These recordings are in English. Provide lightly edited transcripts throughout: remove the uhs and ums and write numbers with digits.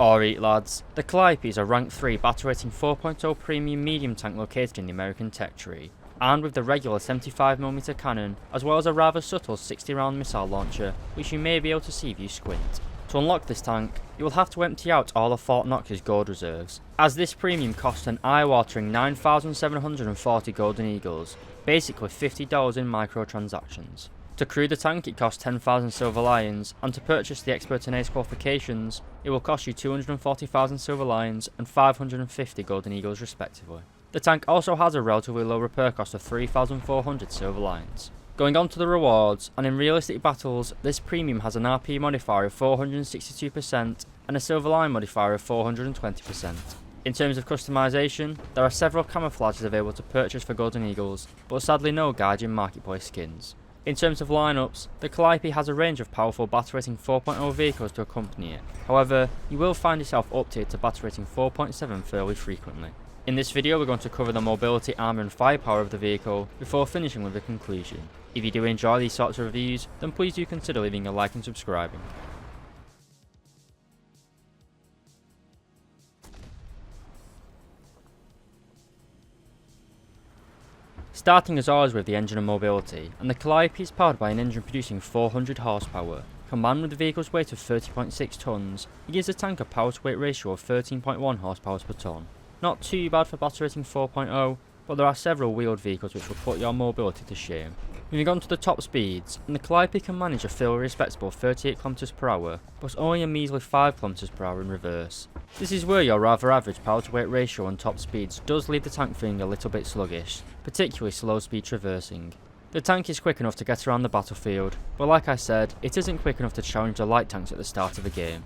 Alright lads, the Calliope is a rank 3 battle rating 4.0 premium medium tank located in the American tech tree, armed with the regular 75mm cannon, as well as a rather subtle 60 round missile launcher, which you may be able to see if you squint. To unlock this tank, you will have to empty out all of Fort Knox's gold reserves, as this premium costs an eye-watering 9,740 golden eagles, basically $50 in microtransactions. To crew the tank it costs 10,000 silver lions, and to purchase the expert and ace qualifications, it will cost you 240,000 silver lions and 550 golden eagles respectively. The tank also has a relatively low repair cost of 3,400 silver lions. Going on to the rewards, and in realistic battles, this premium has an RP modifier of 462% and a silver line modifier of 420%. In terms of customization, there are several camouflages available to purchase for golden eagles, but sadly no Gaijin marketplace skins. In terms of lineups, the Calliope has a range of powerful battle rating 4.0 vehicles to accompany it. However, you will find yourself uptier to battle rating 4.7 fairly frequently. In this video we're going to cover the mobility, armour and firepower of the vehicle before finishing with the conclusion. If you do enjoy these sorts of reviews, then please do consider leaving a like and subscribing. Starting as always with the engine and mobility, and the Calliope is powered by an engine producing 400 horsepower. Combined with the vehicle's weight of 30.6 tonnes, it gives the tank a power to weight ratio of 13.1 horsepower per tonne. Not too bad for battle rating 4.0, but there are several wheeled vehicles which will put your mobility to shame. Moving on to the top speeds, and the Calliope can manage a fairly respectable 38 km per hour, but only a measly 5 km per hour in reverse. This is where your rather average power to weight ratio on top speeds does leave the tank feeling a little bit sluggish, particularly slow speed traversing. The tank is quick enough to get around the battlefield, but like I said, it isn't quick enough to challenge the light tanks at the start of the game.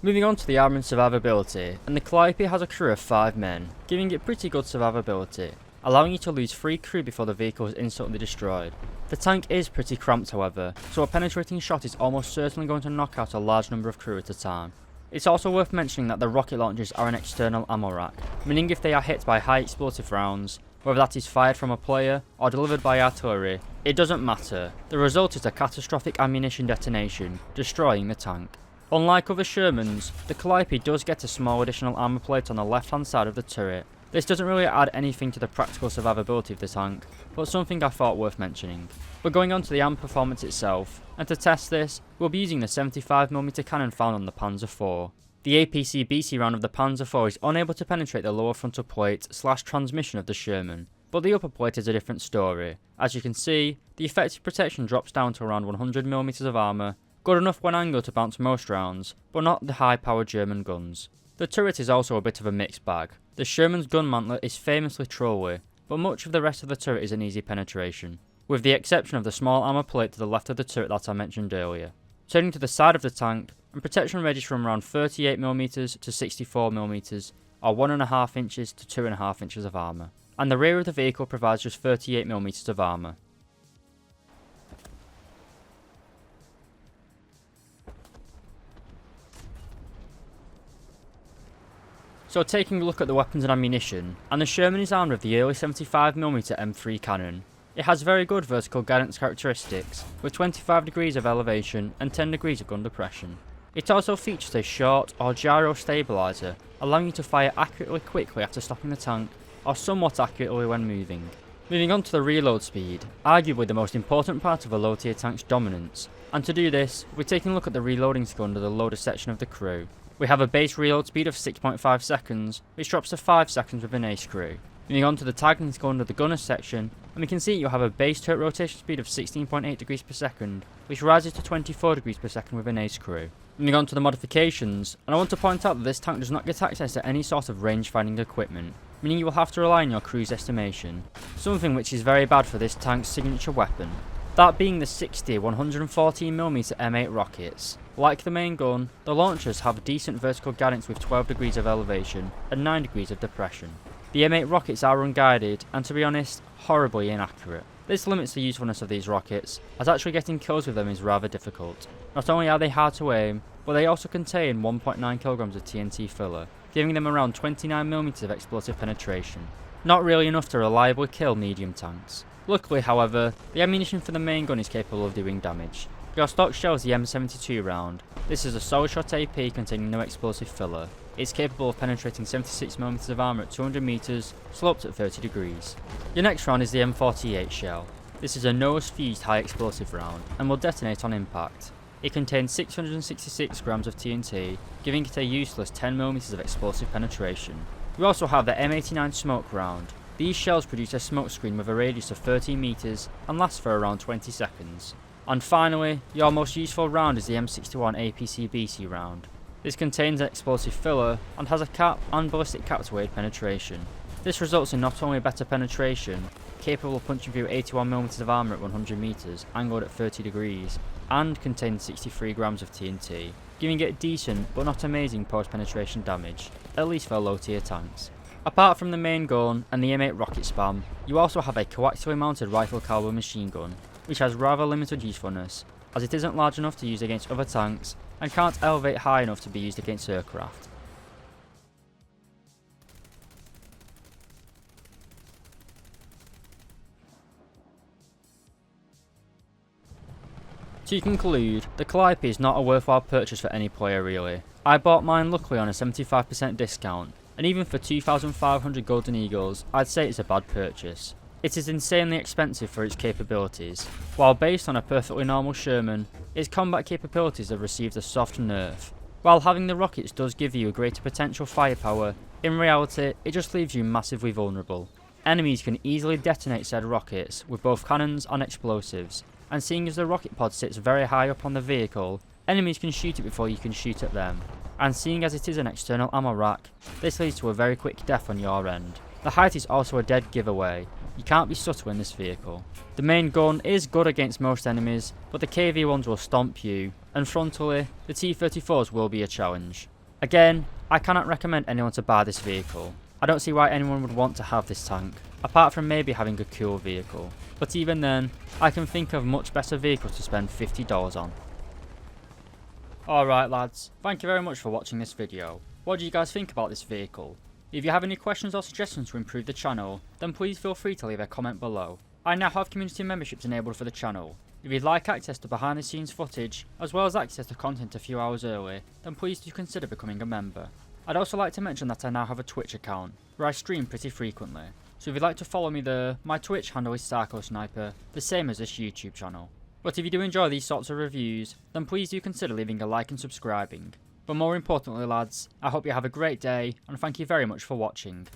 Moving on to the armour and survivability, and the Calliope has a crew of 5 men, giving it pretty good survivability, allowing you to lose 3 crew before the vehicle is instantly destroyed. The tank is pretty cramped however, so a penetrating shot is almost certainly going to knock out a large number of crew at a time. It's also worth mentioning that the rocket launchers are an external ammo rack, meaning if they are hit by high explosive rounds, whether that is fired from a player or delivered by artillery, it doesn't matter. The result is a catastrophic ammunition detonation, destroying the tank. Unlike other Shermans, the Calliope does get a small additional armour plate on the left hand side of the turret. This doesn't really add anything to the practical survivability of the tank, but something I thought worth mentioning. But going on to the armour performance itself, and to test this, we'll be using the 75mm cannon found on the Panzer IV. The APC-BC round of the Panzer IV is unable to penetrate the lower frontal plate / transmission of the Sherman, but the upper plate is a different story. As you can see, the effective protection drops down to around 100mm of armour, good enough when angled to bounce most rounds, but not the high-powered German guns. The turret is also a bit of a mixed bag. The Sherman's gun mantler is famously trolly, but much of the rest of the turret is an easy penetration, with the exception of the small armour plate to the left of the turret that I mentioned earlier. Turning to the side of the tank, and protection ranges from around 38mm to 64mm, or 1.5 inches to 2.5 inches of armour, and the rear of the vehicle provides just 38mm of armour. So taking a look at the weapons and ammunition, and the Sherman is armed with the early 75mm M3 cannon. It has very good vertical guidance characteristics, with 25 degrees of elevation and 10 degrees of gun depression. It also features a short or gyro stabilizer, allowing you to fire accurately quickly after stopping the tank, or somewhat accurately when moving. Moving on to the reload speed, arguably the most important part of a low tier tank's dominance, and to do this, we're taking a look at the reloading skill under the loader section of the crew. We have a base reload speed of 6.5 seconds, which drops to 5 seconds with an ace crew. Moving on to the tagging skill under the gunner section, and we can see you have a base turret rotation speed of 16.8 degrees per second, which rises to 24 degrees per second with an ace crew. Moving on to the modifications, and I want to point out that this tank does not get access to any sort of range finding equipment, meaning you will have to rely on your crew's estimation, something which is very bad for this tank's signature weapon. That being the 60 114mm M8 rockets. Like the main gun, the launchers have decent vertical guidance with 12 degrees of elevation and 9 degrees of depression. The M8 rockets are unguided and, to be honest, horribly inaccurate. This limits the usefulness of these rockets, as actually getting kills with them is rather difficult. Not only are they hard to aim, but they also contain 1.9 kg of TNT filler, giving them around 29mm of explosive penetration. not really enough to reliably kill medium tanks. Luckily, however, the ammunition for the main gun is capable of doing damage. Your stock shells the M72 round. This is a solid shot AP containing no explosive filler. It's capable of penetrating 76mm of armour at 200 metres, sloped at 30 degrees. Your next round is the M48 shell. This is a nose fused high explosive round and will detonate on impact. It contains 666 grams of TNT, giving it a useless 10mm of explosive penetration. We also have the M89 smoke round. These shells produce a smoke screen with a radius of 13 metres and last for around 20 seconds. And finally, your most useful round is the M61 APC-BC round. This contains an explosive filler and has a cap and ballistic cap to aid penetration. This results in not only better penetration, capable of punching through 81mm of armour at 100 metres, angled at 30 degrees, and contains 63 grams of TNT, giving it decent but not amazing post-penetration damage, at least for low tier tanks. Apart from the main gun and the M8 rocket spam, you also have a coaxially mounted rifle caliber machine gun, which has rather limited usefulness, as it isn't large enough to use against other tanks and can't elevate high enough to be used against aircraft. To conclude, the Calliope is not a worthwhile purchase for any player really. I bought mine luckily on a 75% discount, and even for 2,500 Golden Eagles, I'd say it's a bad purchase. It is insanely expensive for its capabilities. While based on a perfectly normal Sherman, its combat capabilities have received a soft nerf. While having the rockets does give you a greater potential firepower, in reality it just leaves you massively vulnerable. Enemies can easily detonate said rockets with both cannons and explosives, and seeing as the rocket pod sits very high up on the vehicle, enemies can shoot it before you can shoot at them. And seeing as it is an external ammo rack, this leads to a very quick death on your end. The height is also a dead giveaway. You can't be subtle in this vehicle. The main gun is good against most enemies, but the KV-1s will stomp you, and frontally, the T-34s will be a challenge. Again, I cannot recommend anyone to buy this vehicle. I don't see why anyone would want to have this tank, apart from maybe having a cool vehicle. But even then, I can think of much better vehicles to spend $50 on. Alright lads, thank you very much for watching this video. What do you guys think about this vehicle? If you have any questions or suggestions to improve the channel, then please feel free to leave a comment below. I now have community memberships enabled for the channel. If you'd like access to behind the scenes footage, as well as access to content a few hours early, then please do consider becoming a member. I'd also like to mention that I now have a Twitch account, where I stream pretty frequently. So if you'd like to follow me there, my Twitch handle is SAKO Sniper, the same as this YouTube channel. But if you do enjoy these sorts of reviews, then please do consider leaving a like and subscribing. But more importantly lads, I hope you have a great day, and thank you very much for watching.